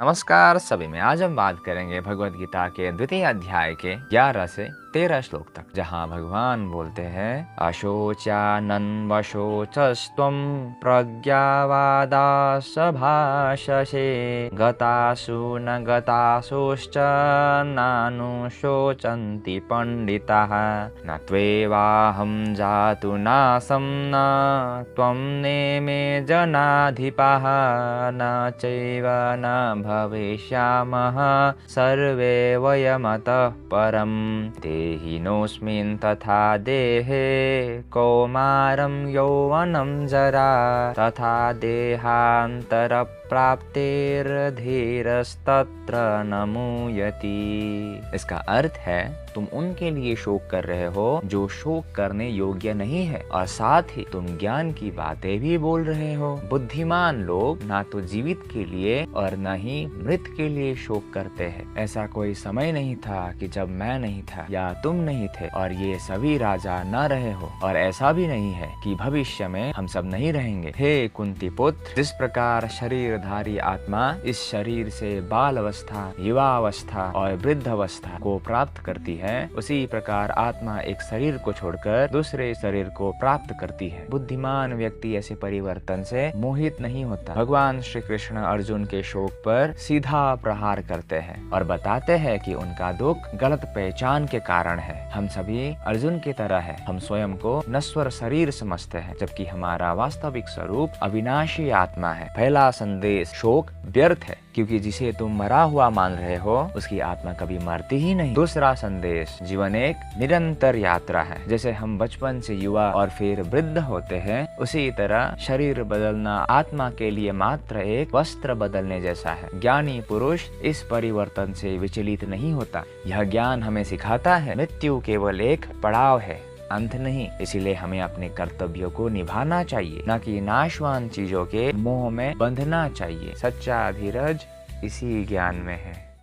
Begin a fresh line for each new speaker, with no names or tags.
नमस्कार सभी में। आज हम बात करेंगे भगवत गीता के द्वितीय अध्याय के 11 से 13 श्लोक तक, जहाँ भगवान बोलते हैं अशोचानन वशोचस्त्वं प्रज्ञावादास भाषसे गतासु न गतासुश्च नानुशोचन्ति पंडिताः न त्वेवाहं जातु नासं न त्वं नेमे जनाधिपः न चैव न भविष्यामः सर्वे वयमतः परं देहिनोऽस्मिन् तथा देहे कौमारं यौवनं जरा तथा देहान्तरप्राप्तिर्धीरस्तत्र न मुह्यति। इसका अर्थ है तुम उनके लिए शोक कर रहे हो जो शोक करने योग्य नहीं है, और साथ ही तुम ज्ञान की बातें भी बोल रहे हो। बुद्धिमान लोग ना तो जीवित के लिए और न ही मृत के लिए शोक करते हैं। ऐसा कोई समय नहीं था कि जब मैं नहीं था या तुम नहीं थे और ये सभी राजा न रहे हो, और ऐसा भी नहीं है कि भविष्य में हम सब नहीं रहेंगे। हे कुंती पुत्र, जिस प्रकार शरीरधारी आत्मा इस शरीर से बाल अवस्था, युवावस्था और वृद्ध अवस्था को प्राप्त करती है, उसी प्रकार आत्मा एक शरीर को छोड़कर दूसरे शरीर को प्राप्त करती है। बुद्धिमान व्यक्ति ऐसे परिवर्तन से मोहित नहीं होता। भगवान श्री कृष्ण अर्जुन के शोक पर सीधा प्रहार करते हैं और बताते हैं कि उनका दुख गलत पहचान के कारण है। हम सभी अर्जुन की तरह है। हम स्वयं को नश्वर शरीर समझते हैं, जबकि हमारा वास्तविक स्वरूप अविनाशी आत्मा है। पहला संदेश, शोक व्यर्थ है, क्योंकि जिसे तुम मरा हुआ मान रहे हो उसकी आत्मा कभी मरती ही नहीं। दूसरा संदेश, जीवन एक निरंतर यात्रा है। जैसे हम बचपन से युवा और फिर वृद्ध होते हैं, उसी तरह शरीर बदलना आत्मा के लिए मात्र एक वस्त्र बदलने जैसा है। ज्ञानी पुरुष इस परिवर्तन से विचलित नहीं होता। यह ज्ञान हमें सिखाता है मृत्यु केवल एक पड़ाव है, अंत नहीं। इसीलिए हमें अपने कर्तव्यों को निभाना चाहिए, न कि नाशवान चीजों के मोह में बंधना चाहिए। सच्चा धीरज इसी ज्ञान में है।